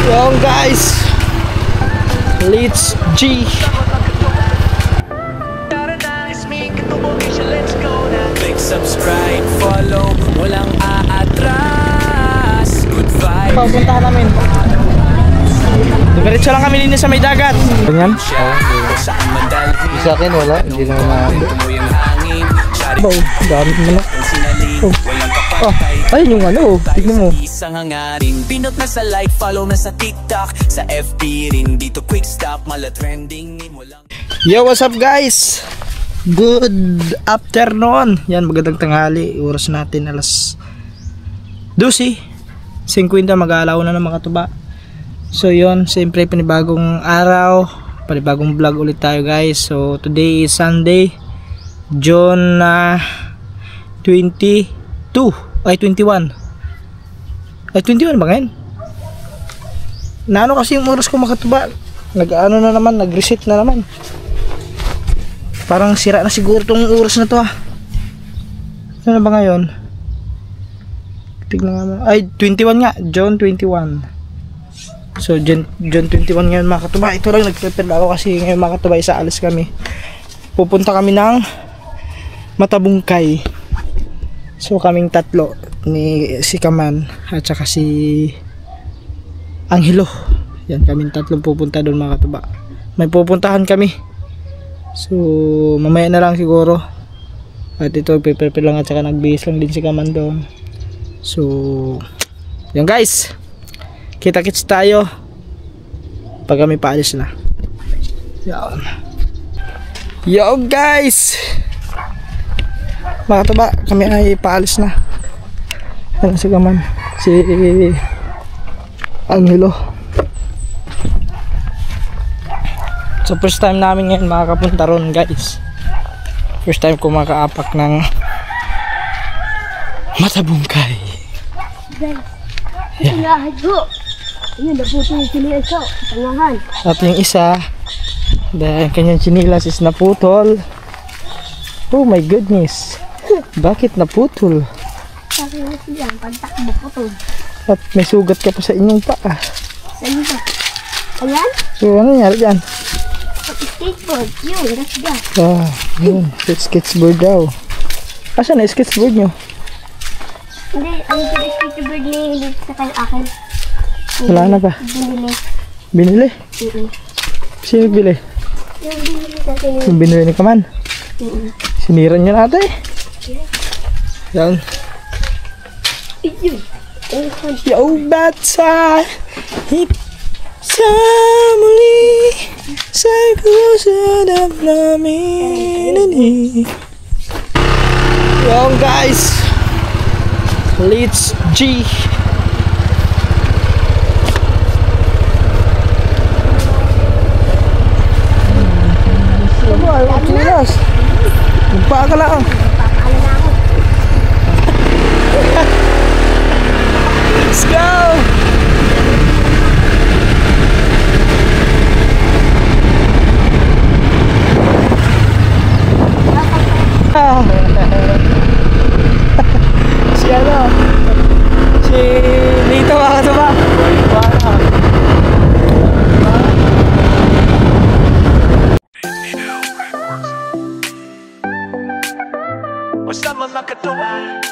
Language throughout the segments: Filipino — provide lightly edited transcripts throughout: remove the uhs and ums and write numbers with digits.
Yung guys, let's G. Click subscribe, follow, walang aatras. Good vibes. Papuntahan namin. Diretso lang kami linis sa may dagat. Ganyan? Saan man dalhin, Sa akin wala, hindi naman na. tumuloy ang hangin. Oh, dami mo na. Sinaling, walang kapantay. Ayun yung ano, tignan mo. Isang hangarin, pinot na sa like, follow na sa TikTok. Sa FB rin, dito quick stop, mala trending. Walang... Yo, what's up guys? Good afternoon. Yan, magandang tanghali. Oras natin alas 12:50, mag-aalaw na ng mga tuba. So yun, siyempre panibagong araw, panibagong vlog ulit tayo guys. So today is Sunday, June 21 ba ngayon? Naano kasi yung oras ko makatuba, nag-ano na naman, nag-reset na naman. Parang sira na siguro tong oras na to ha. Ano ba ngayon? Tignan nga mo. Ay, 21 nga. June 21. So, June 21 ngayon mga katuba. Ito lang, nag-prepare ako kasi ngayon mga katuba, isaalis kami. Pupunta kami ng Matabungkay. So, kaming tatlo. Si Kaman at saka si Angelo. Yan, kaming tatlong pupunta doon mga katuba. May pupuntahan kami. So mamaya na lang siguro. At ito prepare lang at saka nagbihis lang din si Kaman doon. So yun guys, kita-kits tayo pag kami paalis na. Yan. Yo guys, mga tuba, kami ay paalis na. Yan si Kaman, si Angelo. So first time namin ngayon makakapunta ron guys. First time ko makaapak ng Matabungkay. Guys, yeah. Ayun, naputol yung chinilas ko, tangahan. At yung isa, dahil kanyang chinilas is naputol. Oh my goodness, bakit naputol? Sabi na siya, pagtakbo ko to. At may sugat ka pa sa inyong paa. Saan ba? Ayan? So ano nangyari dyan? Skateboard, yun, that's that. Ah, yun, skateboard daw. Asan na skateboard nyo? Hindi, ang skateboard ni hindi sa akin. Wala na ba? Binili. Binili? Sino bili? Yung binili natin yun. Yung binili ni Kaman? Siniran nyo na ata eh. Yan. Yun. Yo, bata, hip sa muli, sa kusadap namin ini. Yo guys, let's G. Ano ba? Ayaw chinas. Magpaa ka lang. Papakala na ako. Let's go! Si ano? Si Lito mga katuba. Basta mga katuwa,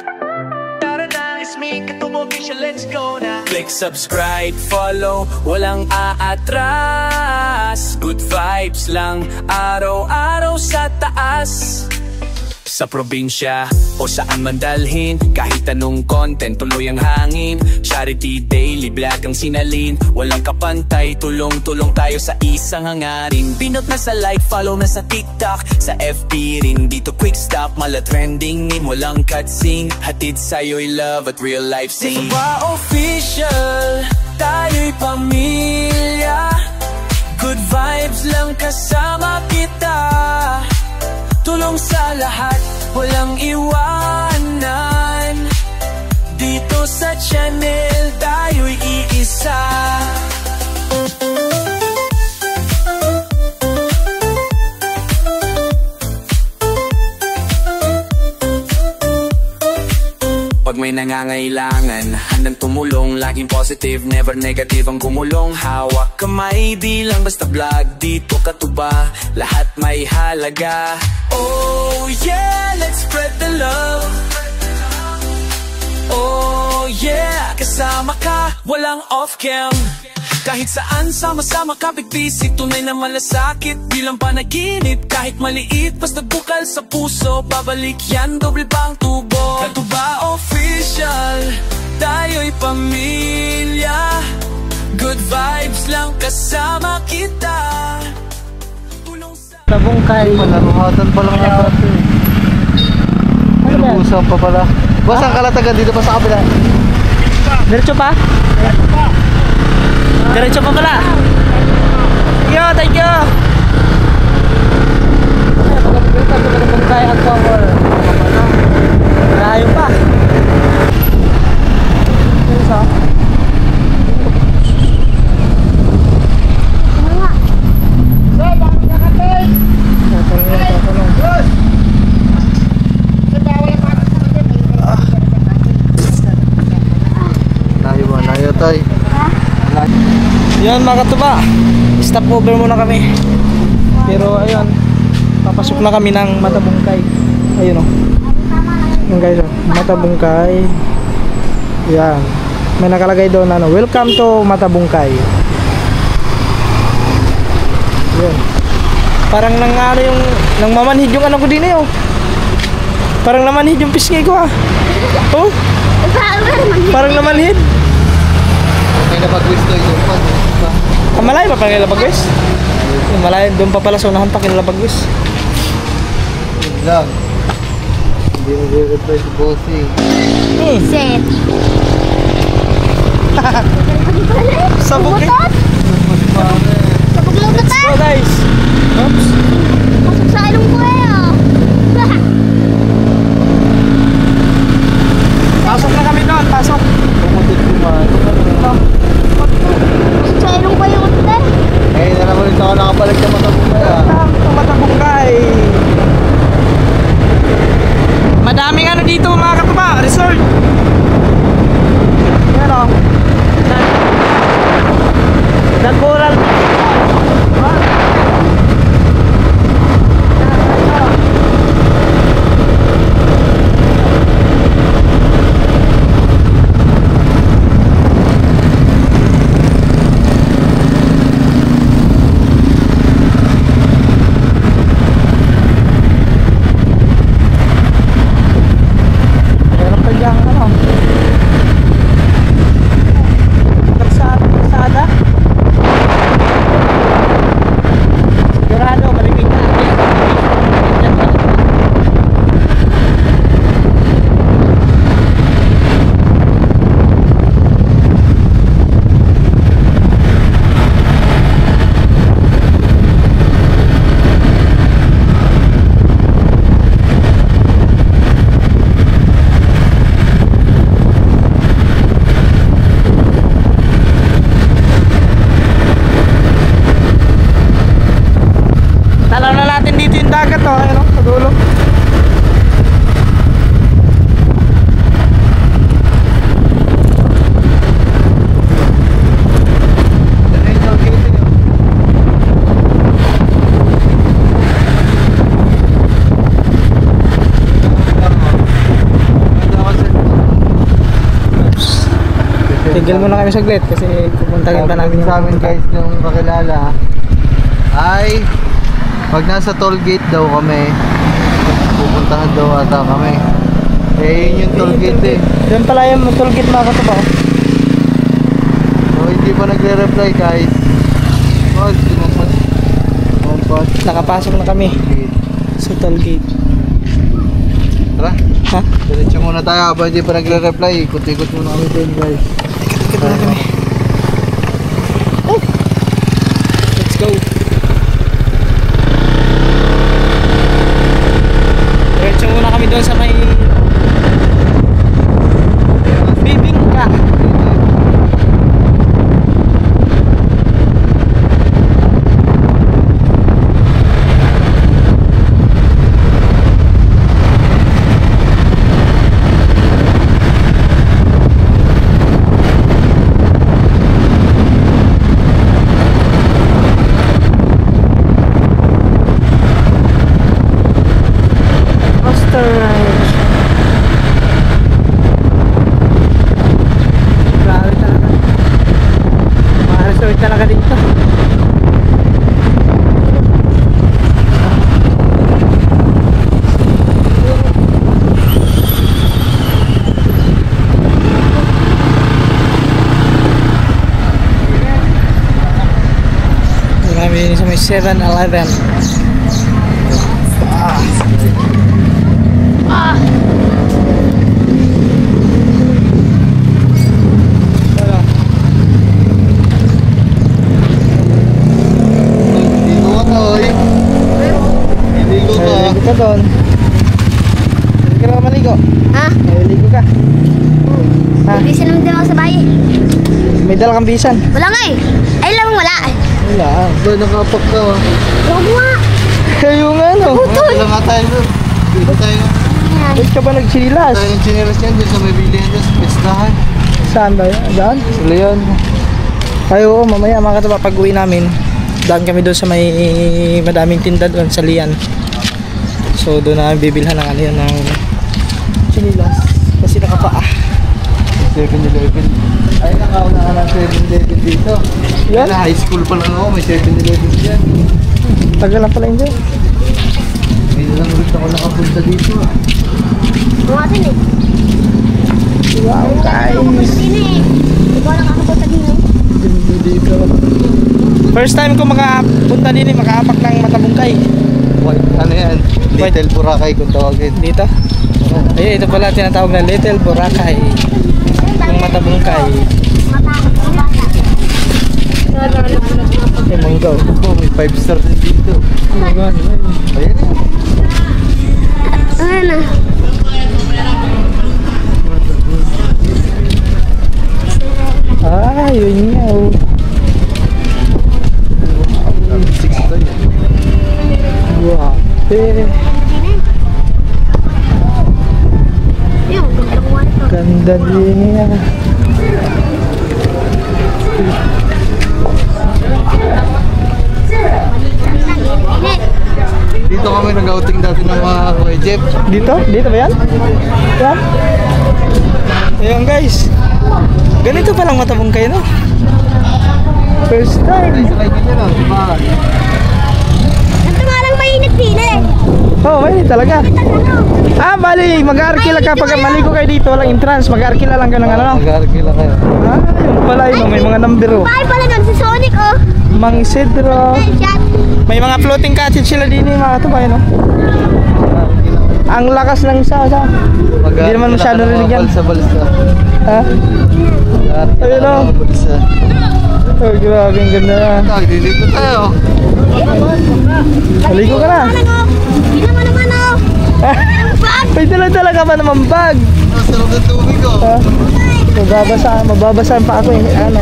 tara na, it's me, Katubo Official, let's go na. Click subscribe, follow, walang aatras. Good vibes lang, araw-araw sa taas. Sa probinsya o saan man dalhin, kahit anong content, tuloy ang hangin. Charity daily vlog ang sinalin, walang kapantay, tulong-tulong tayo sa isang hangarin. Pinot na sa like, follow na sa TikTok. Sa FB rin, dito quick stop, mala trending name, walang cutsing. Hatid sa'yo'y love at real life scene. Dito ba official, tayo'y pamilya. Good vibes lang kasama kita. Tulong sa lahat, walang iwanan. Dito sa channel, tayo'y iisa. Pag may nangangailangan. Handang tumulong, laging positive, never negative ang gumulong. Hawak kamay, di lang basta vlog, dito katuba, lahat may halaga. Oh yeah, let's spread the love. Oh yeah, kasama ka, walang off-cam. Kahit saan, sama-sama ka, busy. Tunay na malasakit, bilang panaginip. Kahit maliit, basta bukal sa puso. Babalik yan, doble pang tubo. Katuba official, tayo'y pamilya. Good vibes lang kasama kita. Tulong sa... Tabungkay. Palaruhatan pa lang natin. Nag-usap pa pala. Boss, ang kalatagan dito pa sa kabila. Diretso pa? Diretso pa pala. Thank you. Tabungkay at power. Malayo pa. Diretso. Layo tay. Yun mga katuba, stop over muna kami. Pero ayun, papasok na kami ng Matabungkay. Ayun o. Yun guys o, Matabungkay. Yan. May nakalagay doon ano, welcome to Matabungkay. Yun. Parang nang ano yung, nang mamanhid yung ano ko din eh oh. Parang namanhid yung pisngi ko ah. Oh? Parang namanhid. May napag-wish to yung pan. Malayo pa pala nilabag-wish? Malayo, doon pa pala sa unahan pa kinilabag-wish. Yun lang. Hindi mo i-reply si Bossy. Set. Sabog eh. Sabog mo na Let's go guys. Oops. Pasok sa ilong ko eh oh. Pasok na kami doon, pasok. Pumuntot kumain. Pasok sa ilong ko yung ute. Ngayon na naman ito ako nakabalik sa Matabungkay ah. Matabungkay. Madaming ano dito mga katuba, resort. Yan o. Nagkural. Tigil muna kami saglit kasi pupuntahin pa namin sa amin guys yung kakilala ay pag nasa toll gate daw kami pupuntahan daw ata kami eh yun yung toll gate eh. Doon pala yung toll gate mga katuba. So hindi pa nagre-reply guys. Nakapasok na kami sa toll gate. Tara, Ha? diretso muna tayo habang hindi pa nagre-reply. Ikot-ikot muna kami din guys. Ikot na kami. Oh. Let's go. Diretso muna kami doon sa may Bibingka. talaga dito. Marami din sa may 7-Eleven. Dito ka na, oy. Dito ka. Naliligo ka doon. Hindi ka na maligo. Ha? Naliligo ka. Ha? Bisa naman din ako sa bahay. May dala kang bisan. Wala nga eh. Ay, lamang wala eh. Wala. Ba, nakapak ka. Huwag mo nga. Yung ano. Wala nga tayo doon. Dito tayo. Ayan. Ba't ka ba nagsilas? Tayo ng chineras yan doon sa may bilihan doon sa pestahan. Saan ba yun? Daan? Sila yun. Ay oo, mamaya mga kataba pag uwi namin, daan kami doon sa may madaming tinda doon sa Lian. So doon na bibilhan ng ano yun, ng chinilas. Kasi nakapaa. 7-Eleven. Ay, nakauna ka ng 7-Eleven dito. Yan? Na high school pa lang ako, may 7-Eleven dyan. Tagal lang pala yun dyan. Hindi lang ulit ako nakapunta dito. Mga din eh. Wow guys! Din eh. Ikaw nakakapunta din eh. Dito. First time ko makapunta din eh, makaapak ng Matabungkay. White, ano yan? Little Boracay kung tawagin. Dito. Ay, ito pala tinatawag na Little Boracay. Ng Matabungkay. Matakot ang bata. Ay, monggo. Oh, may 5-star din dito. Ayan yan. Ano? Ah, yun nga oh. Wow. Yung, gandang water. Ganda din niya. Dito kami nag-outing dati ng mga Kuya Jeff. Dito? Dito ba yan? Yan? Ayun guys. Ganito palang Matabungkay no? First time. Sakay ka dyan, diba? Ito nga lang mainit din eh. Oh, mainit talaga. Ano? Ah, bali, mag-arkila ka pag maligo kayo dito, walang entrance, mag-arkila lang ka ng ano. Mag-arkila kayo. Ah, yung pala yun, may mga number oh. Bahay pala doon si Sonic oh. Mang Isidro. Ay, chat. May mga floating cottage sila din eh, mga katubay no? Ang lakas ng isa. Hindi naman masyado rinig yan. Balsa-balsa. Ha? Ayun o. Balsa. Oh, grabe, ang ganda na. Ay, dito tayo. Maligo ka na. Hindi naman naman oh. May dala-dala ka pa naman bag. Sarap ng tubig oh. Ha? Mababasaan pa ako eh. Ano?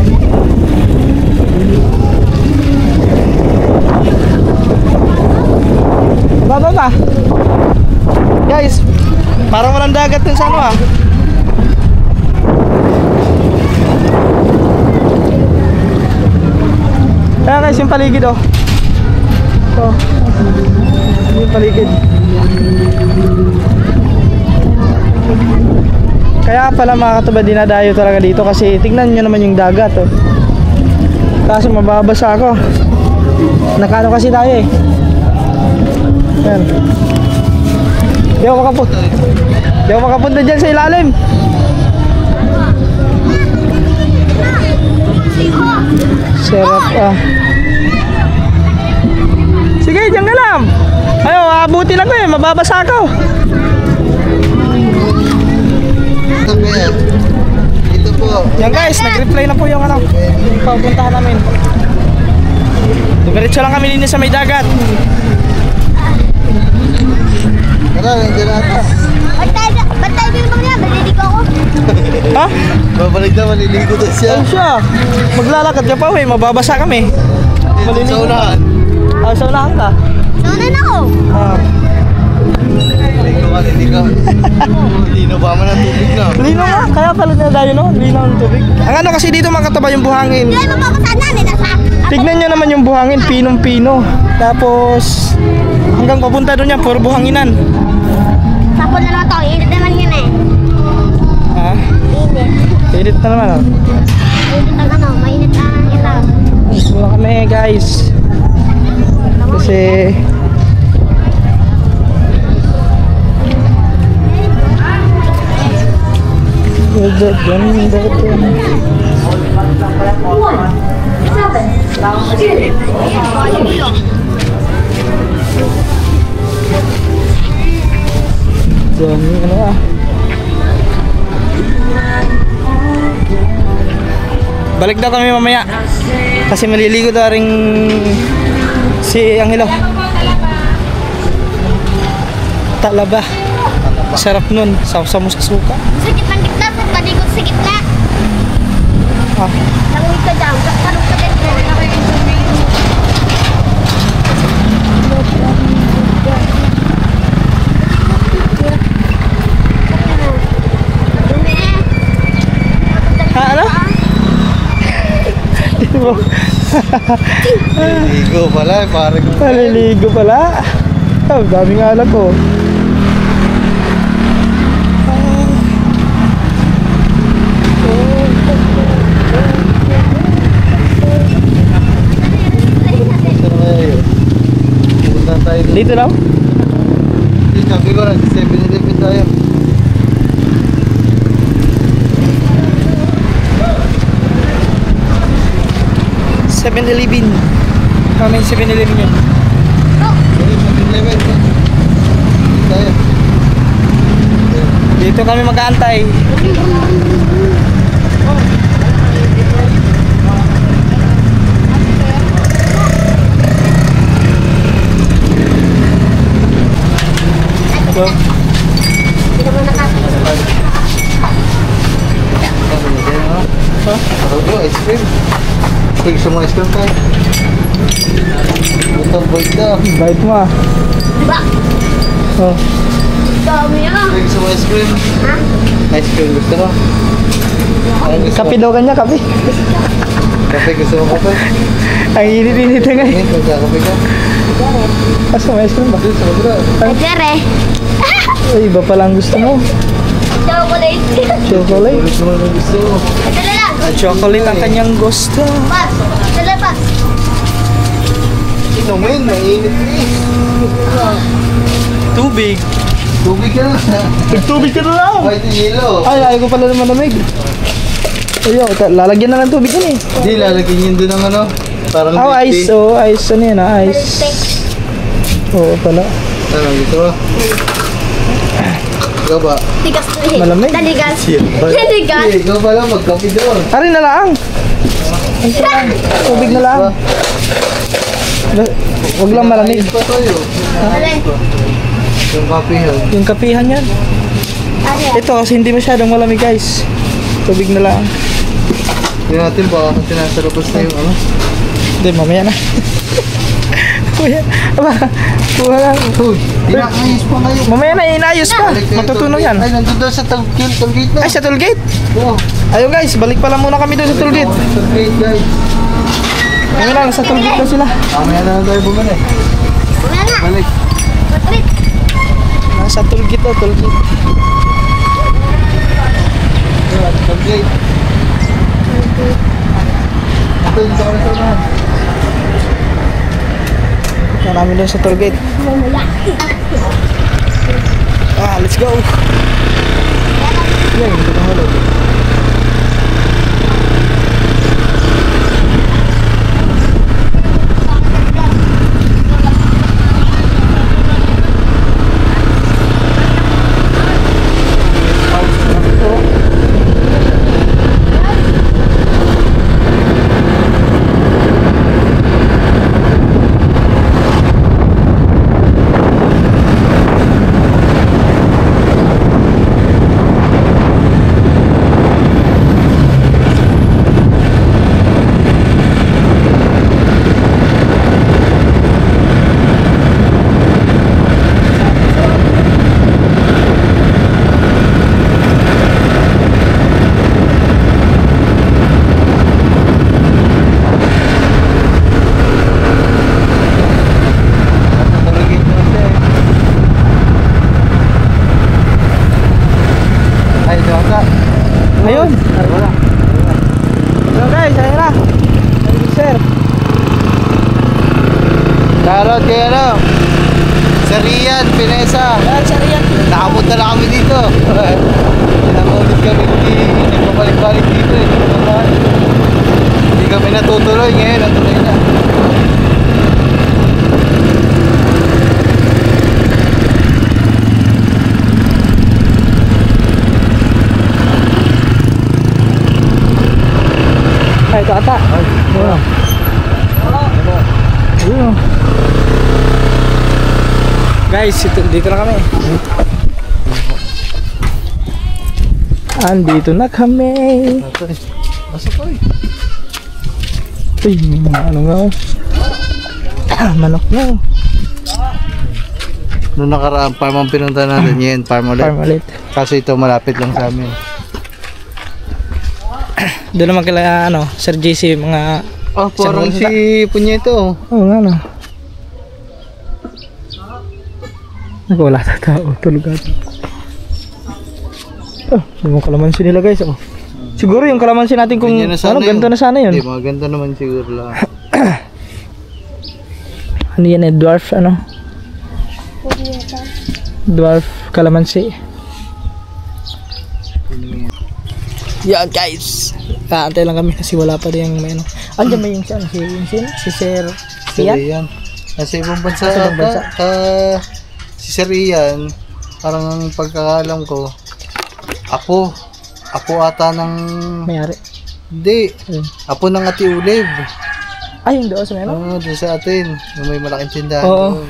Baba ba? Guys, parang walang dagat dun sa ano ah. Ayan guys, yung paligid oh. Ito. Yung paligid. Kaya pala mga katubad, dinadayo talaga dito kasi tignan nyo naman yung dagat oh. Kaso mababasa ako. Nakano kasi tayo eh. Ayan. Di ako makapunta dyan sa ilalim. Sarap ah. Sige, dyan ka lang. Ayaw, abutin ako eh, mababasa ako. Ito kaya. Ito po. Yan guys, nag-reply na po yung ano, papuntahan namin. Diretso lang kami din sa may dagat. Tara, nandiyan natin. Ba't tayo binibang niya? Baliligo ako. Ha? Babalik na, maliligo na siya. Saan siya? Maglalakad ka pa eh, mababasa kami. Dito sa unahan. Ah, sa unahan ka? Saunan ako. Ah. Ligo ka, ligo. Lino ba mo ng tubig na? Lino nga, kaya pala na tayo no? Lino ng tubig. Ang ano kasi dito makataba yung buhangin. Hindi ay mapapasaan namin. Tignan nyo naman yung buhangin, pinong-pino. Tapos, hanggang papunta doon yan, puro buhanginan. Sapon na naman to. Init naman yun eh. Ha? Init. Edit na naman oh. Init ang ano. Mainit ang ito. ngayon guys. Kasi dami ano ah. Balik daw kami mamaya kasi maliligo daw ring si Angelo. Talaba. Sarap nun. Saw-saw mo sa suka. Sa gitna, sa palikod sa gitna. Ah. Langit ka dyan, tanong ka dyan. Ha, ano? Ligo pala, parang Naliligo pala. Oh, daming alak ko. Pupunta tayo doon. Dito daw? Hindi, sabi ko, 7-Eleven tayo. Seven-Eleven. May 7-Eleven yun. Sorry, 7-Eleven. Tayo. Dito kami mag-aantay. Ito. Hindi ka mo nakakita. Ha? Ako, ice cream. Sige, gusto mo ice cream tayo? Ito, boy daw. Bait mo ah. Diba? Oh. Dami ah. Sige, gusto mo ice cream? Ha? Ice cream gusto mo? Ay, gusto Kape mo? daw kanya, kape. Kape, gusto mo kape? Ang init-init na ngayon. Hindi, magkakape ka. Asa may ice cream ba? Doon, sa kabila. Ajere. Ay, iba palang gusto mo. Chocolate. Chocolate. Ulit mo na gusto mo. Ito na lang. Ah, chocolate ang kanyang gusto. Pas. Ito na pas. Inumin, mainit eh. Tubig. Tubig ka na. Tubig ka na lang. Ay, ito yelo. Ay, ayaw ko pala naman malamig. Ayaw, lalagyan na ng tubig yan eh. Hindi, lalagyan yun doon ng ano. Parang Oh, milk ice. tea. Oh, ice. Ano yan ah? Ice. Oo pala. Ano, gusto mo? Ikaw ba? Tigas to eh. Malamig. Daligas. Siyempre. Daligas. Hindi, ikaw pala magkape doon. Arin na lang. Tubig na lang. Huwag lang malamig. Ayos pa tayo. Alin? Yung kape yan. Yung kapihan yan. Ano? Ito kasi hindi masyadong malamig guys. Tubig na lang. Tingnan natin baka kasi nasa labas na yung ano. Hindi, mamaya na. Kuya, aba, kuha lang. Uy, inaayos pa ngayon. Mamaya na, inayos pa. Matutunog yan. Ay, nandun doon sa tollgate na. Ay, sa tollgate. Oo. Ayun guys, balik pala muna kami doon sa tollgate. Tollgate, guys. Ayun lang, sa tollgate na sila. Mamaya na lang tayo bumalik. Wala na. Balik. Patrit. Nasa tollgate na, tollgate. Tollgate. Ito, dito ka na sa unahan. Punta namin doon sa tollgate. Ah, let's go. Yan, dito na hulog. Shoutout kay ano? Sir Rian Pinesa. Sir Rian. Nakapunta na kami dito. Pinakaulit kami, hindi nagpapalik-balik dito eh. Hindi kami natutuloy, ngayon natuloy na. Ay, ito ata. Ay, Ayun. Ayun. Guys, dito na kami. Andito na kami. Masok ko eh. Uy, may mga ano nga oh. Manok na oh. Noong nakaraan, farm ang pinunta natin yan, farm ulit. Farm ulit. Kaso ito malapit lang sa amin. Doon naman kila ano, Sir JC, mga... Oh, parang Isang si Punyeto. Oo nga no. Naku, wala na tao. Tulog ata. Oh, yung kalamansi nila guys oh. Siguro yung kalamansi natin kung Ganyan na sana ano, ganito yun. na sana yun. Hindi, maganda naman siguro lang. Ano yan eh, dwarf ano? Pugiyeta. Dwarf kalamansi. Yan guys. Kaantay lang kami kasi wala pa rin yung may ano. Andiyan ba yung si ano? Si Sir Sian? Ian. Nasa ibang bansa. Nasa ibang bansa. Si Sir Ian, parang ang pagkakalam ko, apo ata ng... Mayari. Hindi. Ayun. Apo ng Ati Uliv. Ay, yung doon sa may ano? Oo, doon sa atin. Yung may malaking tindahan Oo. doon.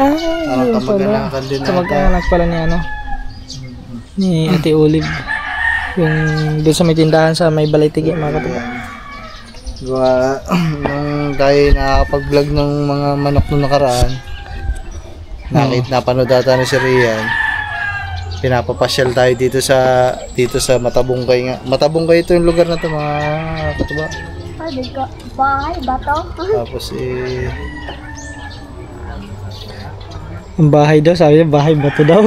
Ay, Parang yun pala. kamag-anakan din ata. Kamag-anak pala ni ano? Ni Ate Olive. Yung doon sa may tindahan sa may Balaytigi, mga katuwa. Diba, nung tayo nakakapag-vlog ng mga manok nung nakaraan, napanood ata ni Sir Ian, pinapapasyal tayo dito sa Matabungkay nga. Matabungkay ito yung lugar na to, mga katuba. Ay, bahay, bato. Tapos Ang bahay daw, sabi niya bahay bato daw.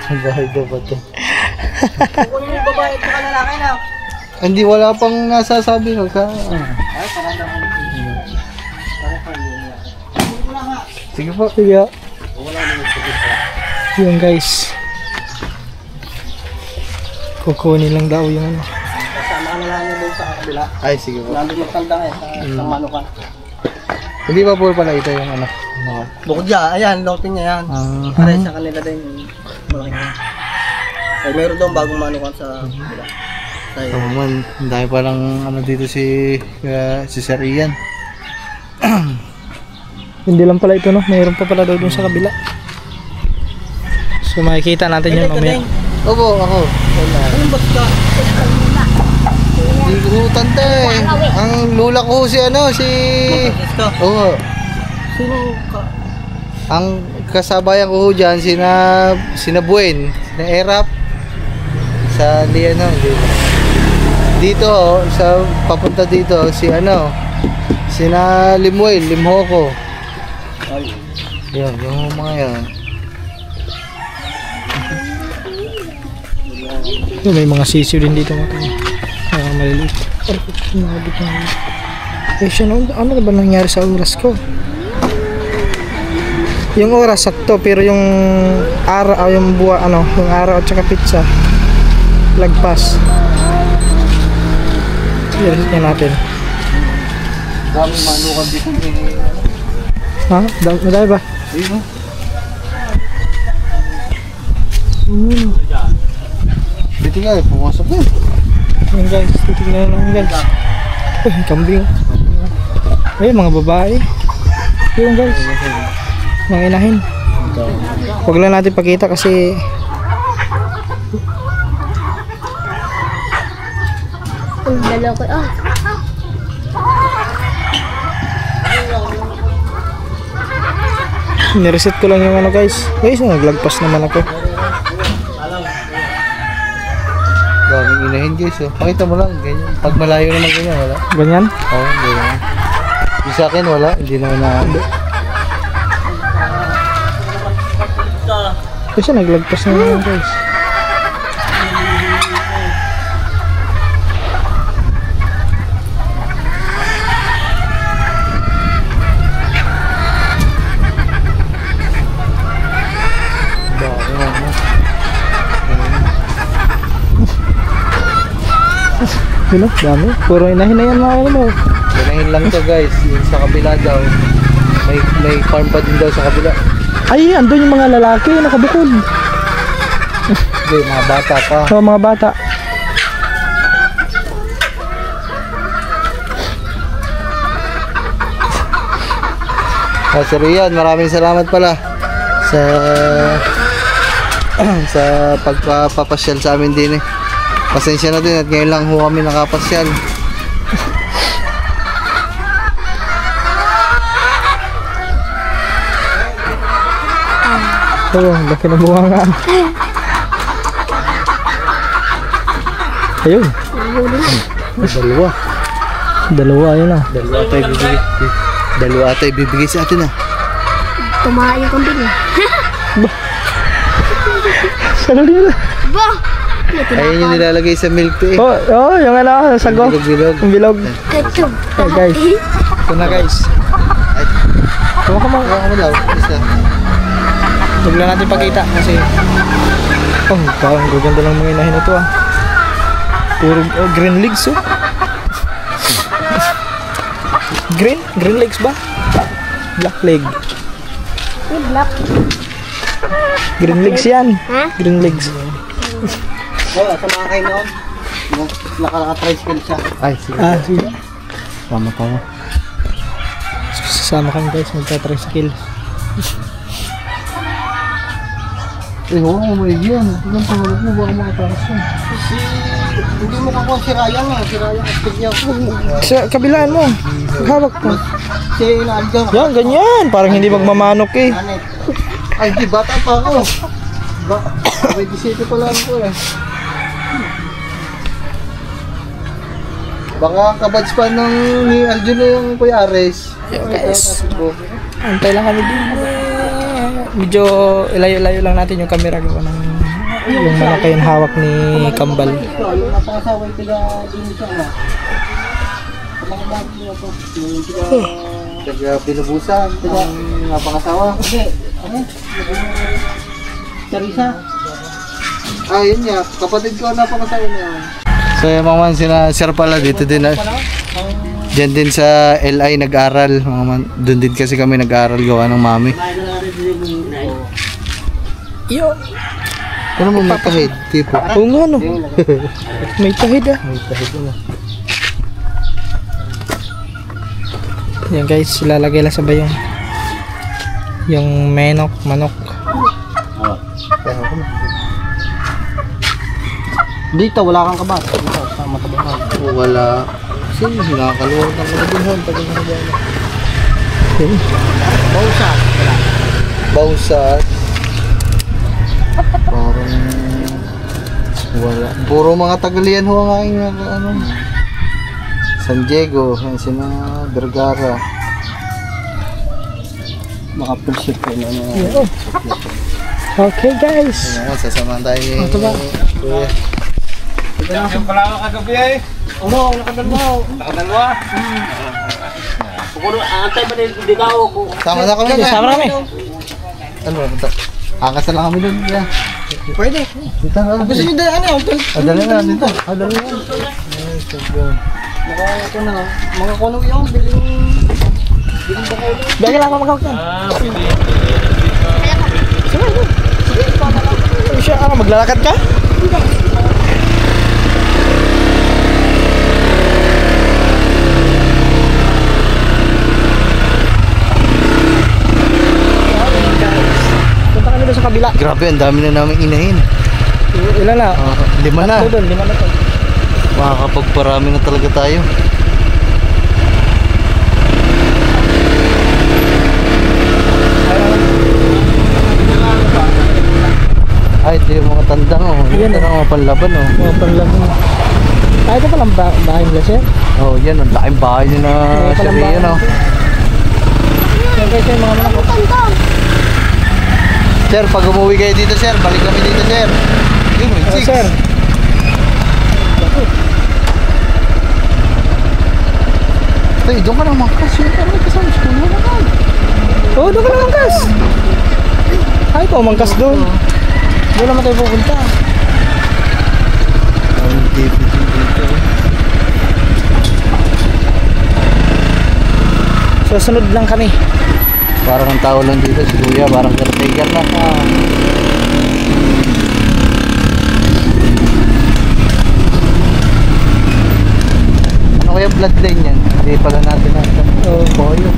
ang bahay daw ba ito? Hindi, wala pang nasasabi ko ka. Sige po. Sige. Yun guys. Kukunin lang daw yung ano. Ay, sige po. Sa Manukan. Hindi pa po pala ito yung ano. Bukod dyan, ayan, lotin niya yan. Pare sa kanila din malaki na. Ay, mayroon doon bagong manukan sa kanila. Oh man, dahil palang ano dito si Sir Ian. Hindi lang pala ito no, mayroon pa pala daw dun sa kabila. So makikita natin yun mamaya. Opo, ako. Anong ba't ka? Hindi ko tante. Ang lula ko si ano, si... Oo. Sino ka? Ang kasabayan ko dyan, sina Buen, sina Erap, sa Liano, dito, sa papunta dito, si ano, sina Limuel, Limhoko. Yan, yung mga yan. May mga sisiw din dito mga maliliit. Eh siya, ano na ba nangyari sa oras ko? Yung oras sakto pero yung araw, yung buwa, ano, yung araw at saka pizza lagpas. I-reset niya natin. Dami manukan dito. Ha? Madami ba? Dito. Dito nga, pumasok na. Ayan guys, titignan naman guys. Kambing. Ayun, mga babae. Ayun guys. Mga inahin. Huwag lang natin pakita kasi Ang lalaki. nireset ko lang yung ano guys. Guys, naglagpas naman ako. Daming inahin guys, oh. Pakita mo lang, ganyan. Pag malayo naman ganyan, wala. Ganyan. Oo, ganyan. Yung sa akin, wala. Hindi naman na... Kasi naglagpas naman guys. Yun o, dami. Puro inahin na yan mga ano. Ganahin lang to guys. Yung sa kabila daw. May farm pa din daw sa kabila. Ay, andun yung mga lalaki nakabukod. Hindi, mga bata pa. So, mga bata. Sir Ian, maraming salamat pala sa sa pagpapasyal sa amin din eh. Pasensya na din at ngayon lang ho kami nakapasyal. Oo, laki ng bunga nga. Ayun. Dalawa. Dalawa, yun ah. Dalawa tayo bibigay sa atin ah. Tumayo kang bigla. Ano yun? Ba! Ayun yung nilalagay sa milk tea eh. Oh, yung ano, sago. Bilog-bilog. Yung bilog. Ketchup. Hey guys. Ito na guys. Huwag ka Ako daw. Isa. Huwag lang natin pakita kasi oh, parang gaganda lang mga inahin na ito ah. Puro green legs oh. Green legs ba? Black leg. May black. Green legs yan. Ha? Green legs. Oo, sa mga kayo noon. Naka-tricycle siya. Ay, sige. Ah, sige. Tama. Sasama kami guys, magta-tricycle. Eh, oo, may yan. Tignan pangalat mo, baka makatakas yan. Hindi mo kakuha si Ryan eh. Si Ryan active niya. Sa kabilaan mo. Hawak mo. Si Naldo. Yan, ganyan. Parang hindi magmamanok eh. Anet. Ay, di, bata pa ako. May 17 pa lang ako eh. Baka kabads pa ng ni Aljo na yung Kuya Ares. Guys, antay lang kami din. Medyo ilayo-layo lang natin yung camera ko ng yung malaki yung hawak ni Kambal. Yung napakasaway tila din siya nga. Mga lagi niya po. Yung tila... Taga binubusan. Ang napangasawa. Hindi. Ano? Teresa. Ah, yun nga. Kapatid ko napangasawa niya. So yung mga man, sina Sir pala dito din ah. Diyan din sa LI nag-aral. Mga man, doon din kasi kami nag-aral gawa ng mami. Yo, Ano mo may kahid? Tipo. oo nga no. May tahid ah. May kahid na. Yan guys, ilalagay lang sabay yung manok. Dito, wala kang kabat. Dito, sa matabahan. Wala. Kasi nakakaluwag ng kalabuhan. Tagal na ba? Bausat. Bausat. Parang wala. Puro mga Tagalian ho ang aking ano. San Diego, yan sina Vergara. Mga pulsip ko na Yo. Okay guys. Ano, sasamahan tayo ni Ito ba? Kuya. Yung pala ka kagabi ay. Oo, nakadalawa. Nakadalawa? Kung antay ba hindi ka ako? Sama na kami. Sama na kami. Ano ba ito? Angas na lang kami doon. Yeah. Pwede. Dito na. Gusto nyo dahil ano? Adali na dito. Adali na. Ito na. Mga kuno yung biling bakay. Bigyan lang ako mag-hawak yan. Sige, siya, ano, maglalakad ka? Punta kami doon sa kabila. Grabe, ang dami na namin inahin. Ilan na? 5 na. Ito doon, 5 na to. Makakapagparami na talaga tayo. Ay, ito yung mga tandang oh. Yan, Ito mga panlaban oh. Mga panlaban. Ah, ito palang bahay nila siya. Oh, yan, ang laking bahay nyo na palang Sir Ian oh. Yan guys, yung mga manok. Sir, pag umuwi kayo dito sir, balik kami dito sir. Yun, may Oh, chicks. sir. Tay, doon ka na mangkas yun. Pero may kasama school mo naman. Oo, doon ka na mangkas. Ay, ikaw mangkas doon. Doon naman tayo pupunta. Ang DVD dito. Susunod lang kami. Parang ang tao lang dito si Kuya, parang caretaker na. Ano kaya bloodline yan? Hindi pala natin natin. Oo. Boyo.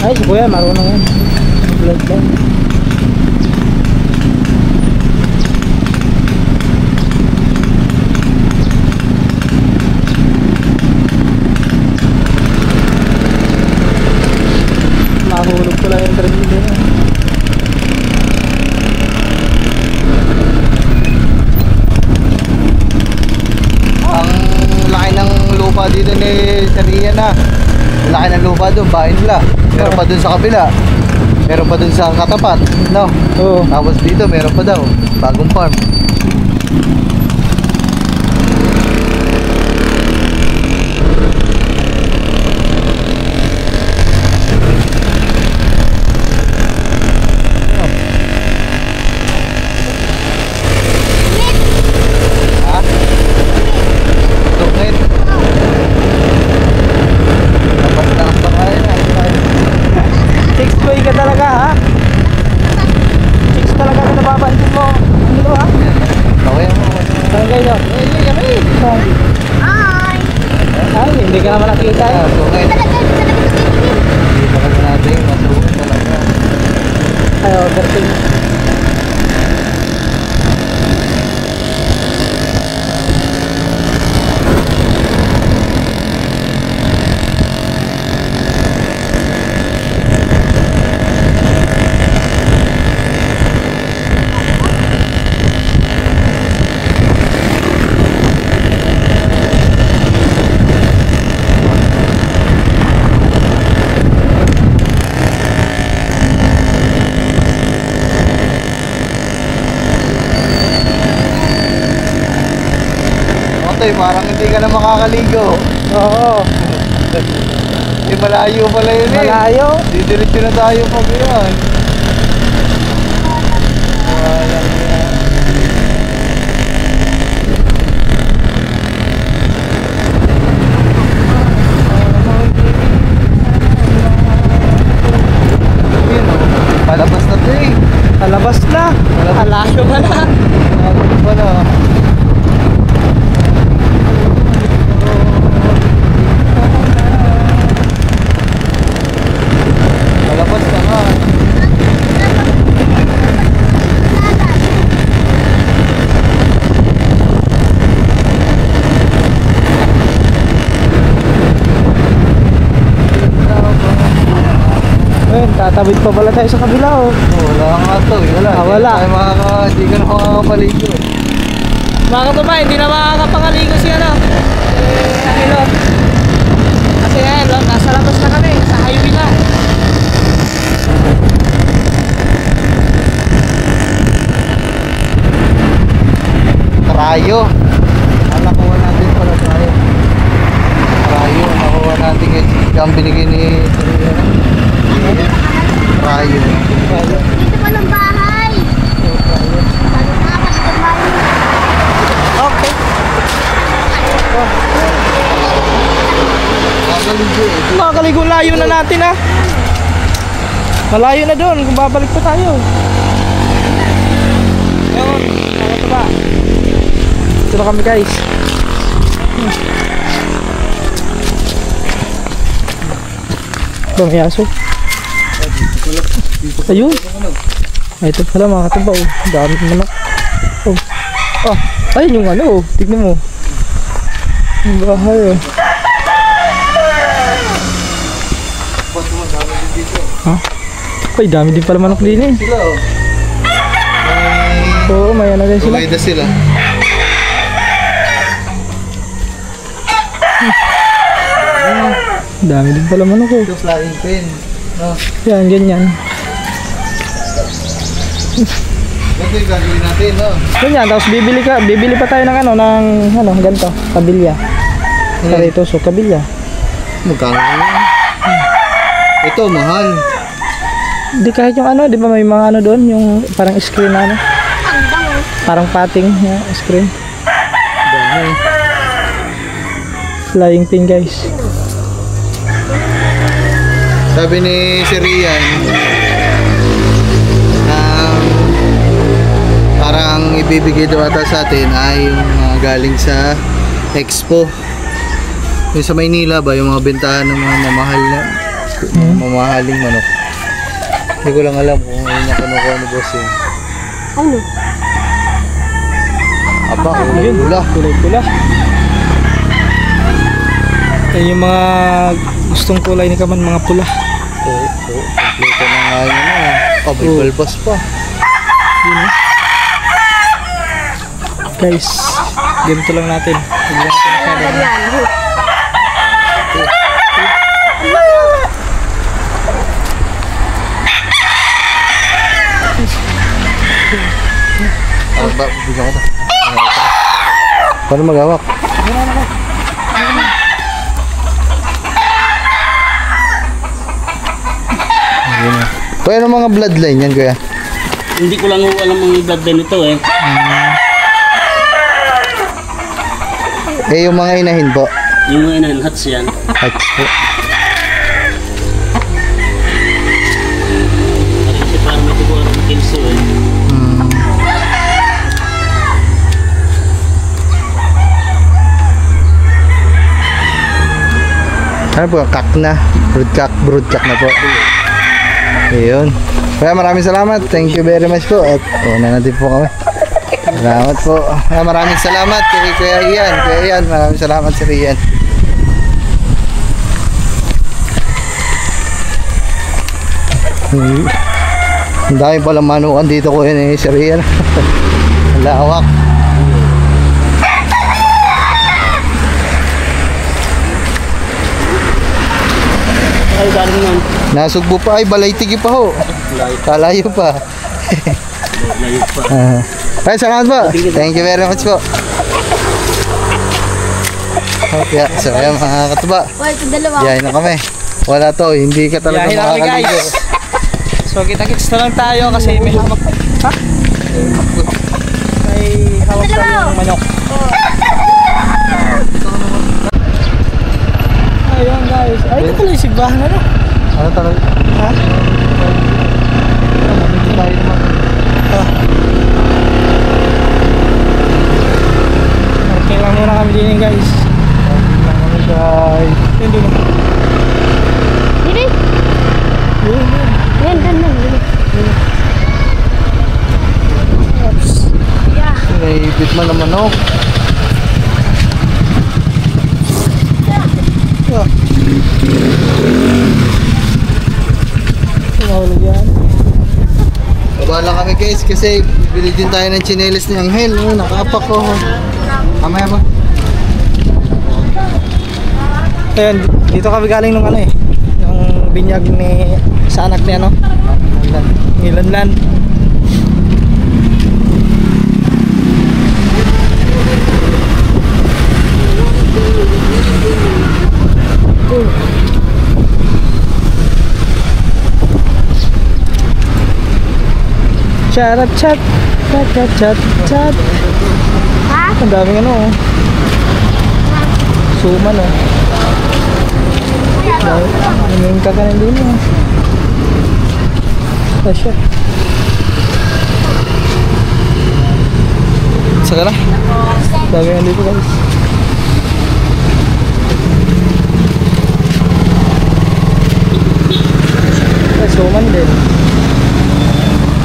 Ay, si Kuya, marunong yan. Blood lang. Mahulog ko lang yung trail na. Ang laki ng lupa dito ni Sariya na. Laki ng lupa doon, bahay nila. Meron pa doon sa kabila. Meron pa doon sa katapat. No? Oo. Tapos dito meron pa daw. Bagong farm. Tungin. Dapat na ang pangalan na. Chicks boy ka talaga, ha? Chicks talaga na nababansin mo. Ano ha? Okay mo. Saan kayo? Hi! Ay, hindi ka naman nakita eh. Tungin. Dito ka na natin. Masukan talaga. Ay, overthink. Otoy, parang hindi ka na makakaligo. Oo. Eh, malayo pala yun eh. Malayo. Didiretso na tayo pag yun. Walang yan. Yun o, palabas na to eh. Palabas na. Alayo ka na. Palabas pala. Palabas na nga. Ayun, tatawid pa pala tayo sa kabila oh. Wala nga to eh. Wala. Wala. Hindi ka na makakapaligo. Mga kababae, hindi na makakapangaligo si ano. Nakilot. Kasi ngayon, nasa labas na kami, sa highway na. Trayo. Nakuha natin pala trayo. Trayo, nakuha natin guys. Ang binigay ni Trayo. Dito pa ng bahay! Bago nakas ng bahay. Okay. Nakakaligo eh. Makakaligo, layo na natin ah. Malayo na doon kung babalik pa tayo. Ayun, mga ba? Ito na kami guys. Bamiyaso. Ayun. Ay, ito pala mga katabaw. Dami manok. Oh. Ah, ayun yung ano oh. Tignan mo. Ang bahay oh. Ha? Ay, dami din pala manok din eh. Sila oh. Oo, may ano din sila. May sila. Dami din pala manok oh. Ito flying pin. No? Yan, ganyan. Ito yung gagawin natin, no? Ganyan, tapos bibili pa tayo ng ano, ganito, kabilya. Karito, so kabilya. Magkano yun? Ito, mahal. Di kahit yung ano, di ba may mga ano doon, yung parang screen na ano. Parang pating na screen. Dami. Flying pin guys. Sabi ni si Rian, parang ibibigay daw ata sa atin ay yung galing sa Expo. Yung sa Maynila ba, yung mga bentahan ng mga mamahaling manok. Hindi ko lang alam kung ano yung kinukuha ni boss eh. Ano? Aba, kulay-pula. Kulay-pula. Yan yung mga gustong kulay ni Kaman, mga pula. Oo, kompleto na nga yun na. Oh, may balbas pa. Yun eh. Guys, ganito lang natin. Hindi natin masyadong. Bigyan ko ito. Paano mag-hawak? Kuya, ano mga bloodline yan, kuya? Hindi ko lang alam ang bloodline nito eh. Eh, yung mga inahin po. Yung mga inahin, hats yan. Hats po. Kasi parang may kukuha ng kilso eh. Ano po? Kak na. Broodcock na po. Ayun. Kaya maraming salamat. Thank you very much po. At una natin po kami. Salamat po. Maraming salamat kay Kuya Ian. Kuya Ian, maraming salamat si Rian. Ang dami palang manukan dito ko yun si Rian. Lawak. Ay, galing nun. Nasugbo pa ay balay tigi pa ho. Kalayo pa. Layo pa. Ay, salamat po. Thank you very much po. Okay, so ayan mga katuba. Wala, ito dalawa. Yahin na kami. Wala to, hindi ka talaga Yahin na kami, makakaligo. guys. So kita-kits na lang tayo kasi may hawak. Ha? May hawak tayong manok. Ayun guys. Ay, ito pala yung sigbahan na no? Ano talaga? Ha? Hindi tayo naman. Okay lang muna kami din guys. Guys. Yun doon. Dili. Yun. Yan, ganun. Oops. Yeah. Naipit man naman ako. Mahulog yan. Baba lang kami guys kasi bibili din tayo ng chinelas ni Angel. Oh, nakapak ko. Mamaya ba? Ayun, dito kami galing nung ano eh. Yung binyag ni sa anak niya no. Nilanlan. Chat chat chat chat chat. Ha? Ang daming ano oh. Suman oh. Yung kakanin din oh. Asya. Saka na. Daming yan dito guys. Suman din.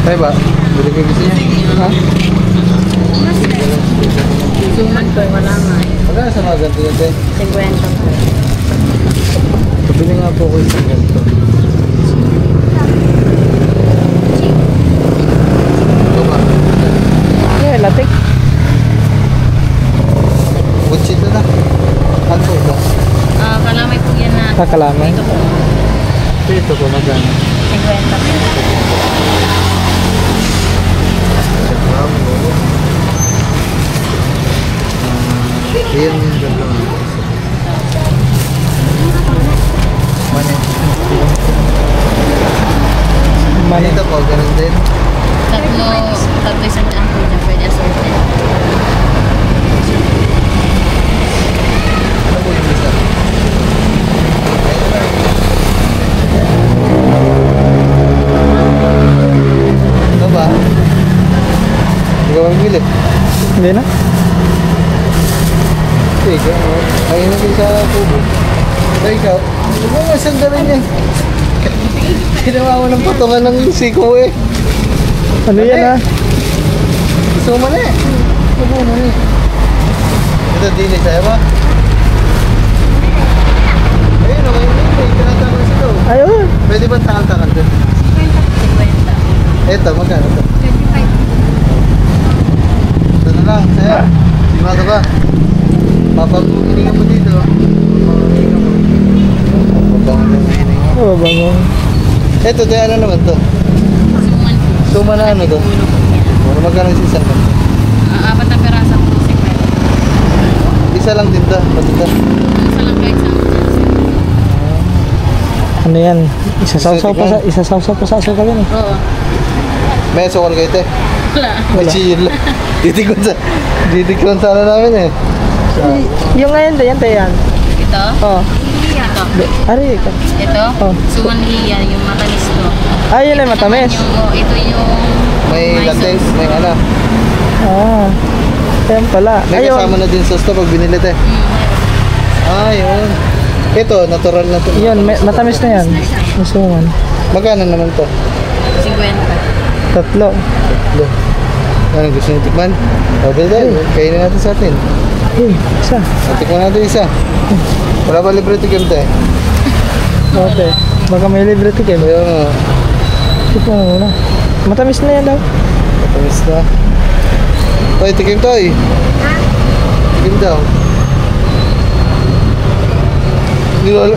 Ay ba? Bili ko gusto niya. Ha? Suman ko, wala nga. Magkano sa mga ganito yan? 50 po. Pabili nga po ko isang ganito. Ito ba? Eh, latik. Butsito na. Ano po ito? Kalamay po yan na. Kakalamay. Ito po magkano? 50 po. Ayan yung ganito. Mani. Ito po, ganun din. Tatlo isang daan po na pwede assorted. Ano po yung isa? Hindi na. Sige, ayun na din sa tubo. Ay, ikaw. Huwag mo nga sandalan yan. Ginawa mo ng patungan ng siko eh. Ano yan ha? Gusto mo na eh. Gusto mo na eh. Ito din eh, sa'yo ba? Ayun, okay na eh. Tinatakal sila. Ayun. Pwede ba takal-takal din? 50. Ito, magkano ito? 25. Ito na lang, sa'yo. Sigurado ba? Papag-hiningan mo dito. Papag-hiningan mo. Papag-hiningan mo. Oo, bango. Ito, tayo ano naman to? Suman na ano to? Ano magkano yung isang man? 4 na peraso po, 50. Isa lang din to, pati to. Isa lang kahit sa Ano yan? Isasawsaw pa sa asukal yan eh. Oo. May sukal kayo te? Wala. May chill lang. Titikon sana namin eh. Yung ngayon, yan, yan. Ito? Oo. Ito. Ari, ito. Ito? Oh. Sumanhiya, yung matamis to. Ay, yun ay matamis. Ito yung... May latte, may ano. Ah, yan pala. May Ayun. kasama na din sauce to pag binili te. Ah, yun. Ito, natural na to. Yun, matamis na yan. Masuman. Magkano naman to? 50. Tatlo. Lo. Ano gusto niyo tikman? Okay tayo, kainin natin sa atin. Isa. Tikman natin isa. Wala ba libre tikim tayo? Okay. Baka may libre tikim. Kaya nga, Ito na muna. Matamis na yan daw. matamis na. Toy, tikim toy. Tikim daw.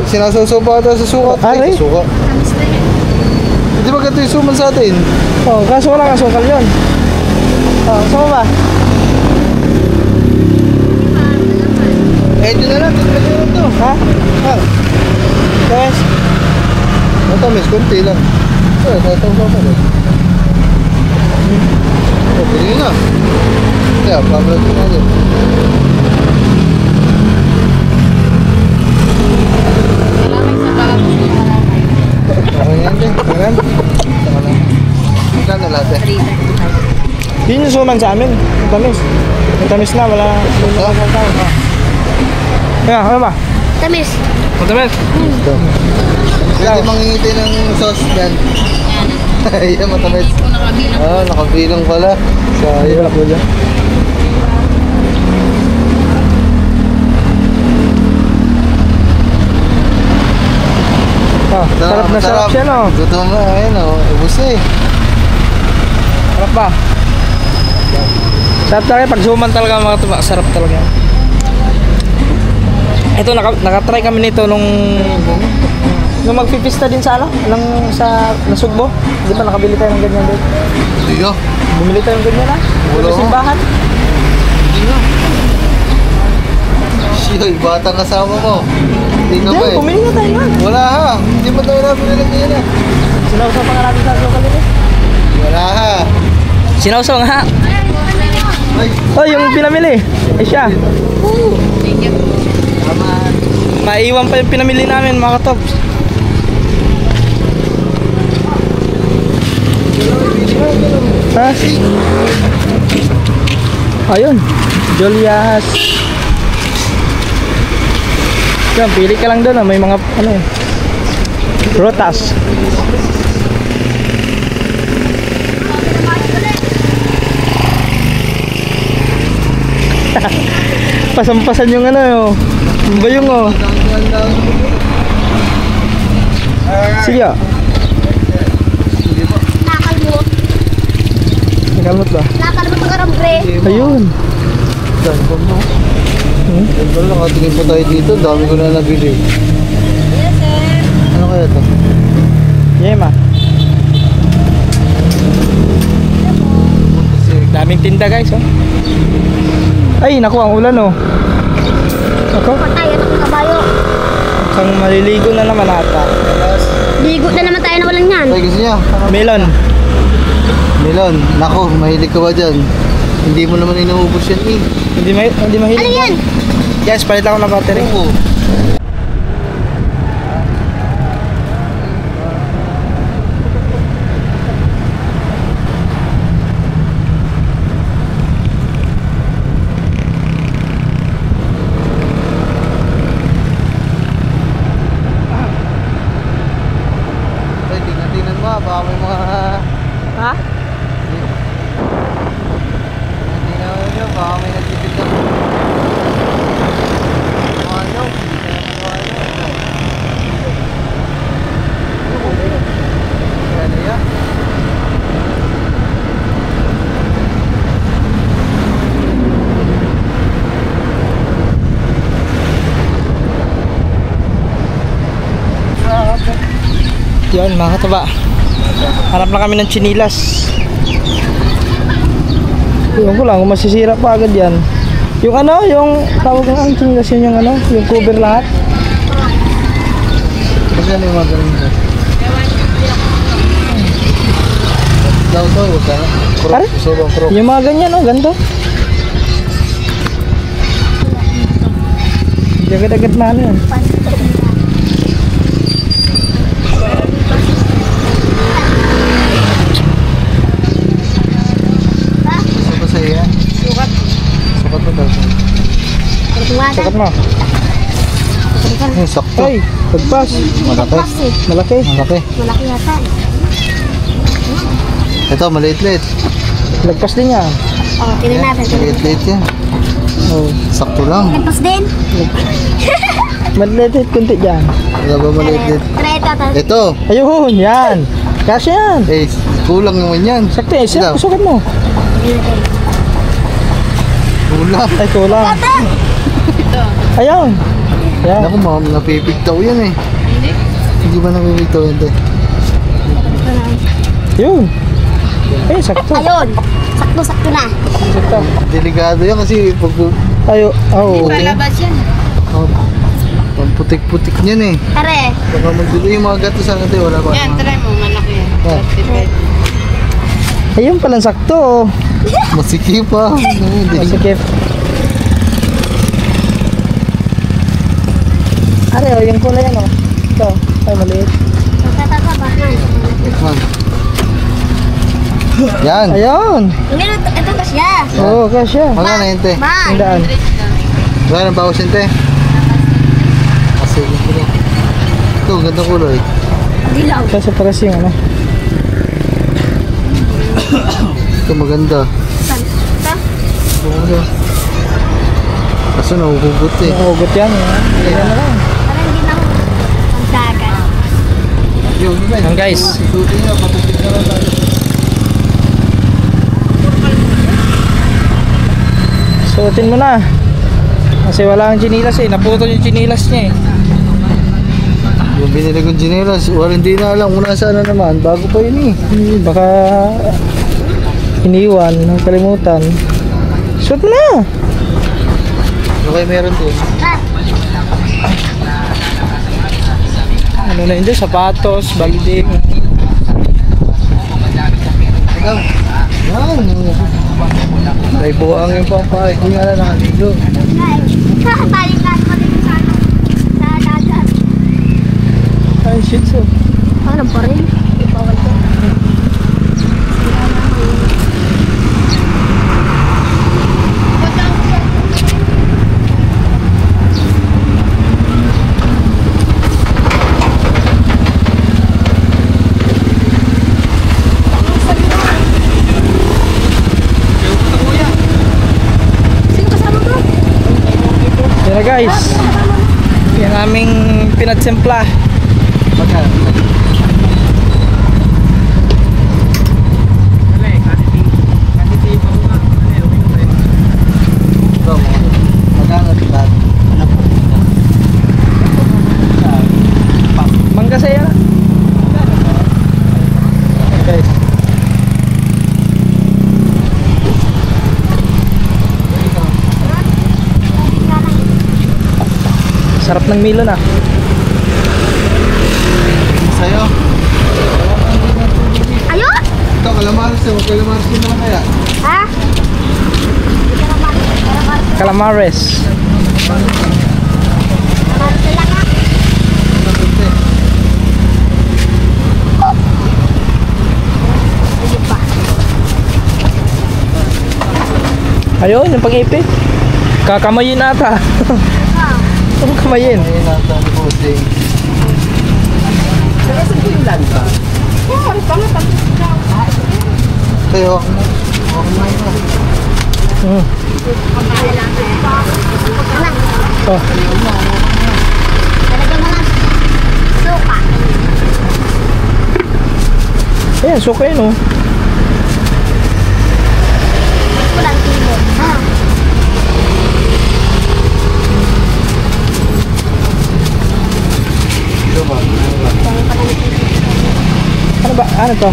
Sinasawsaw pa ata sa suka. Aray. Sa suka. Hindi ba ganito yung suman sa atin? Oh, kaso wala kang sukal yun. Oh, saan mo ba? Eh, dyan na lang. Tikman nyo lang to. Ha? Ha? Yes. Matamis, konti lang. Eh, tatawsaw pa rin. Oh, pili na. Kaya, pablat ko natin. Kailangan sa bago siya. Okay yan din. Meron? Saka lang. Magkano lahat eh? 3. Yun yung suman sa amin. Matamis. Matamis na, wala. Kaya, ano ba? Tamis. Matamis. Ito. Pwede mangingiti ng sauce yan. Yan. Ayan, matamis. Hindi ko nakabilang. Ah, nakabilang pala. Sayang. ko dyan. Ah, sarap na sarap siya, no? Gutom na, ayun o. Ubus eh. Sarap ba? Sarap talaga, pag suman talaga mga tuba, sarap talaga. Ito, nakatry kami nito nung magpipista din sa ano? Sa Nasugbo. Di ba nakabili tayo ng ganyan din? Hindi ka. Bumili tayo ng ganyan ha? Wala Sa ko. simbahan. Hindi ka. Siyoy, batang kasama mo. Hindi ka ba Hindi, eh. bumili na tayo na. Wala ha. Hindi mo tayo nabili ng ganyan ha. Sinausaw pa nga natin sa asukal nito. Wala ha. Sinausaw nga. Ay, Oh, yung pinamili. Ay siya. Thank you. Maiwan pa yung pinamili namin mga katops. Ha? Ayun. Jolias. Yan, pili ka lang doon. May mga ano eh. Rotas. Pasampasan yung ano oh. Yung bayong oh. Sige ah. Nakalmot. Nakalmot ba? Nakalmot ang karambre. Ayun. dami ko mo. Wala, nakatingin pa tayo dito. Dami ko na nabili. Yes, sir. Ano kaya to? Yema. Daming tinda guys oh. Ay naku ang ulan oh. Ako, Patay, anak ng kabayo. isang maliligo na naman ata. Ligo na naman tayo na walang yan. Ay, gusto niya? Melon. Melon. Nako, mahilig ka ba dyan? Hindi mo naman inuubos yan eh. Hindi mahilig. Ano yan? Yes, palit ako ng battery. Oo. Yan mga kataba. Hanap na kami ng chinilas. Yung ko lang, kung masisira pa agad yan. Yung ano, yung tawag ng ang chinilas yun, yung ano, yung cover lahat. Kasi ano yung mga ganun na? Daw to, huwag ka na. Pare? Sulong krok. Yung mga ganyan, oh, ganito. Agad-agad na ano yan. Gusto ba sa'yo yan? Sukat. Sakat mo daw. Sakat mo. Sakto. Ay, pagpas. Malaki. Malaki. Malaki. Malaki yata. Ito, maliit-liit. Lagpas din yan. Oh, tingnan natin. Maliit-liit yan. Oh. Sakto lang. Tapos din. Maliit kunti dyan. Wala ba maliit-liit? Ito. Ayun, yan. Kasi yan. Eh, kulang naman yan. Sakto eh, Ito. sukat mo. Kulang. Ay, kulang. Ayun. Yan. Naku, napipigtaw yan eh. Hindi ba napipigtaw yan eh? Yun. Eh, sakto. Ayun. Sakto-sakto na. Sakto. Delikado yan kasi pag Ayo, oh. Palabas yan. ang putik-putik niyan eh. Tare. Baka magdulo yung mga gato sa natin, wala pa. Yan, try mo. Malaki yan. Ah. 35. Ayun palang sakto. Masiki pa. Masikip. Are, oh, yung kulay ano. Ito, ay maliit. Magkatapa ba? Yan. Ayun. Ito ba siya? Oo, kasya. Magkano yun, te? Ma. Tandaan. Wala nang bawas yun, te? Kasi ito, gandang kulay. Dilaw. Kasi paras yung ano. Ito maganda. Ito? Oo. Kaso nahuhugot eh. Nakugot yan. Ayan na lang. Parang hindi na ang dagat. Yo, di ba? Yan guys. Ituti nyo, patupit na lang tayo. Suotin mo na. Kasi wala ang chinilas eh. Naputol yung chinilas niya eh. Yung binili kong ginelas, wala hindi na alam kung nasaan na naman. Bago pa yun eh. Baka iniwan, nakalimutan. Suot mo na. Okay, meron din. Ano na yun dyan? Sapatos, balding. Ikaw. Yan. May buwang yung pampahay. Hindi nga na nakaligo. Balik ka naman dito sa ano. Sa dagat. Ay, shit so. Alam pa rin. Bawal ko. Yan na guys. Yan aming pinatsempla. Magkano? Ito, magkano ito? Mangga saya. Yan guys. Sarap ng Milo na. Sa'yo? Ayun! Ito, kalamaris eh. Kalamaris din naman kaya. Ha? Calamares. Ayun, yung pang-ipi. Kakamayin ata. Ano kamayin? Ayun nata ni Bossing. Kaya ako mo. Ako mo yun. Hmm. Oh, Talaga mo lang. Suka. ayan, suka yun oh. Kulang kilo. Ha? Ito ba? Ano ba? Ano to?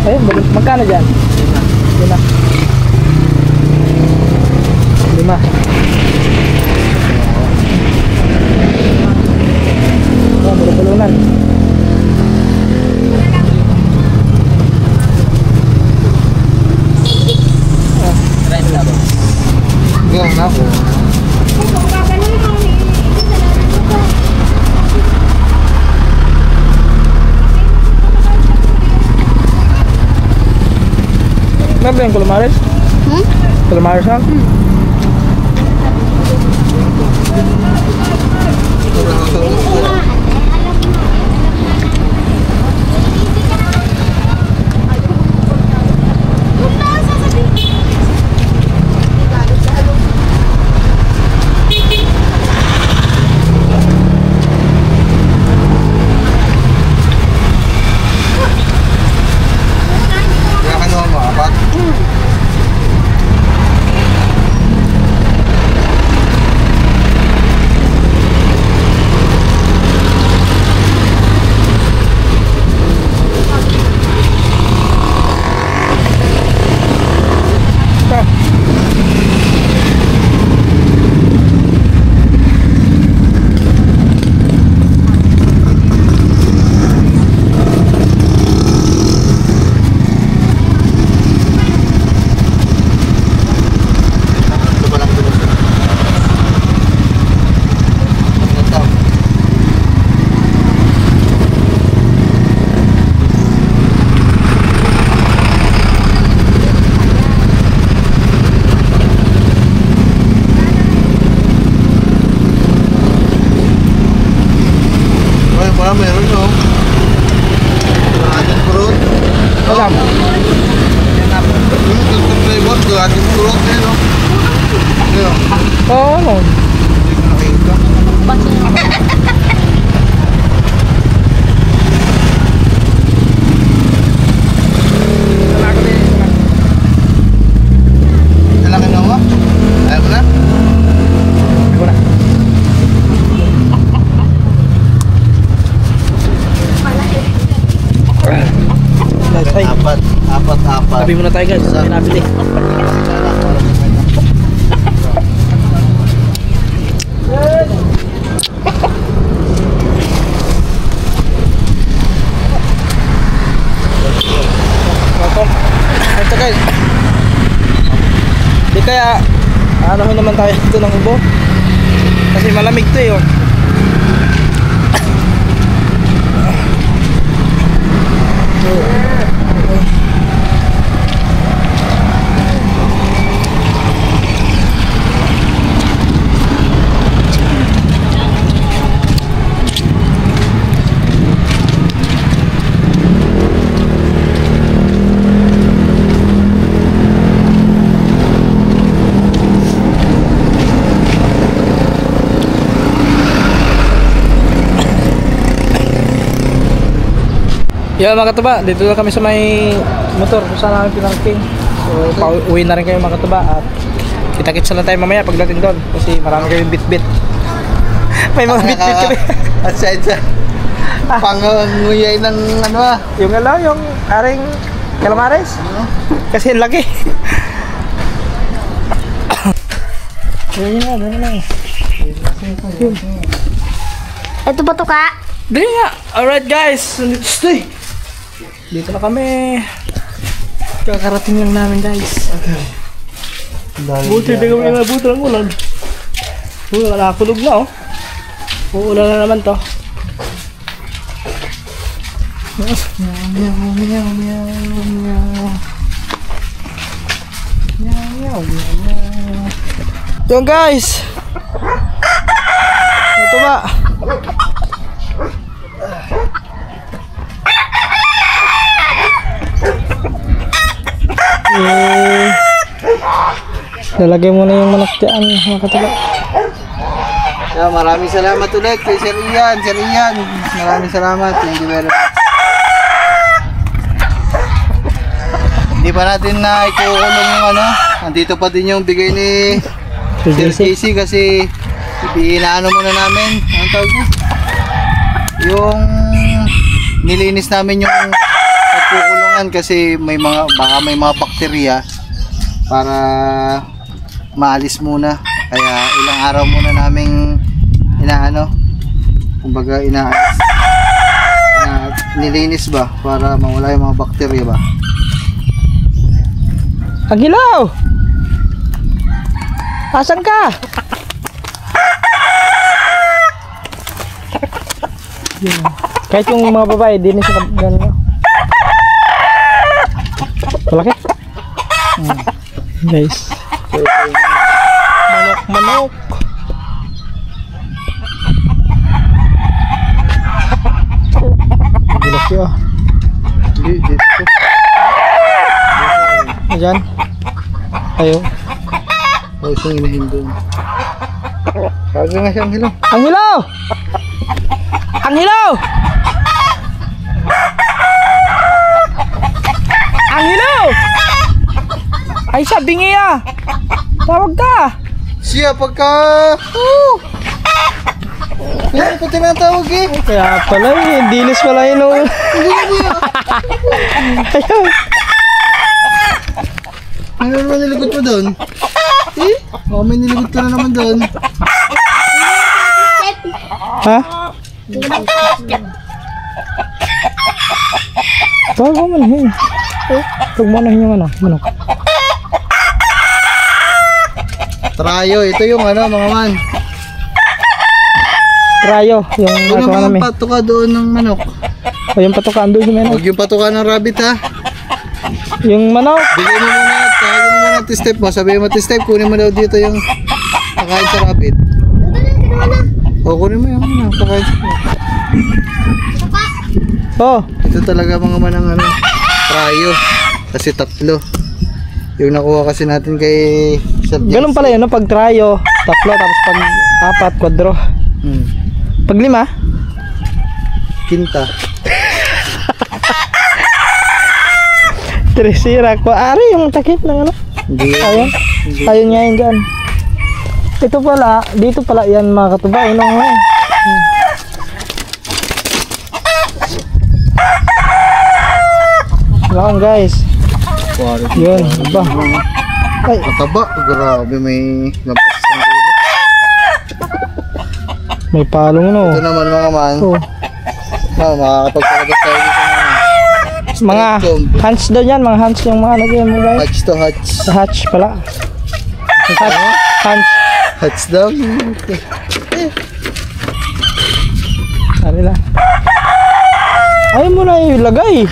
Ayun, magkano dyan? 5. Oh, bulong-bulungan. Ganyan na ako. Ano ba yung calamares? Calamares na? Kaya ano mo, apat? Ito pa lang ito. Ito. Ay, wala meron no. Ating kurot. Alam. Yung flavor, ating kurot eh no. Ayun. Oo. Hindi ko nakita. Lalaki na ako. Ayaw mo na? Ako na. Ay, Apat. sabi muna tayo guys. May nabili. Ito guys. Di kaya anohin naman tayo ito ng ubo. Kasi malamig to eh. Oh. Yan mga katuba, dito na kami sa may motor kung saan namin pinarking. So pauwi na rin kayo mga katuba at kita-kits na lang tayo mamaya pagdating doon kasi marami kayong bit-bit. May mga bit-bit kami. Aside sa pangunguyay ng ano ah. Yung alam, yung aring calamares. Kasi ang laki. Yan na. Ito ba to ka? Dali nga. Alright guys. Stay. Dito na kami. Kakarating lang namin guys. Buti na kami nabuto ng ulan. Nakakulog na oh. Uulan na naman to. Yung guys. Ito ba? Lalagay mo na yung manok dyan mga kataga. Yeah, maraming salamat ulit kay Sir Ian. Maraming salamat. Thank you very much. Hindi pa natin na ikukulong yung ano. Nandito pa din yung bigay ni Sir JC kasi inaano muna namin. Anong tawag niya? Yung nilinis namin yung pagkukulungan kasi baka may mga bakterya para maalis muna. Kaya ilang araw muna naming kumbaga nilinis ba para mawala yung mga bakterya ba. Agilaw! Asan ka? Kahit yung mga babae, di na siya gano'n. Malaki? Guys. Manok. Gulak siya. Hindi, dito. Ayan. Ayaw. Oh, isang inahin doon. Sabi nga siya, ang hilaw. Ang hilaw! Ang hilaw! Ang hilaw! Ay, sabi nga. Tawag ka. Siya pagka... Kaya ko tinatawag eh. Kaya pala dilis pala yun. Ayun. Ano naman niligot mo doon? Oh, may niligot ka na naman doon. Ha? Tawag mo manahin. Tawag mo manahin yung manok. Trayo, ito yung mga man. Trayo, yung Ano patuka namin. mga patuka doon ng manok? O yung patukaan doon sa manok. Huwag yung patuka ng rabbit ha. Yung manok. Bigyan mo muna, tawagin mo muna t-step mo. Sabihin mo t-step, kunin mo daw dito yung pakain sa rabbit. O, kunin mo yung pakain sa rabbit. Oh, Ito talaga mga manang trayo. Kasi 3. Yung nakuha kasi natin kay Sir Jens. ganun pala yun, no? Pag trayo, 3, tapos pag 4, 4. Pag 5, Kinta. Tresira ko. Ari yung takip ng Hindi. Ayun. Ayun nga yun dyan. Ito pala, dito pala yan mga katuba. Unang Lakang guys. Yun, ba? Ay, Mataba. Grabe, may lampas ng dulo. may palong no. Ito naman mga man. Oh. Makakapagpalabas tayo dito Mga hands daw yan, mga hands yung mga yan mo guys. hatch to hatch. Sa hatch pala. Hands. Hatch daw. Ari lang. Ayaw mo na ilagay.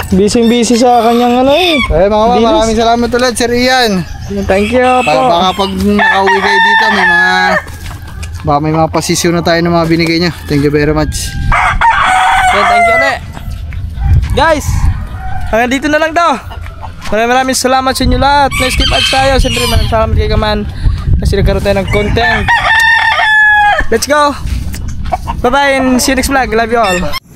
Busy sa kanyang Eh mga man, Dilis. maraming salamat ulit Sir Ian. Thank you po. Baka pag nakauwi kayo dito may mga pasisyo na tayo ng mga binigay niya. Thank you very much. Okay, thank you ulit. Guys, hanggang dito na lang daw. Maraming salamat sa inyo lahat. Nice keep ads tayo. Siyempre maraming salamat kay Kaman kasi nagkaroon tayo ng content. Let's go. Bye bye and see you next vlog. Love you all.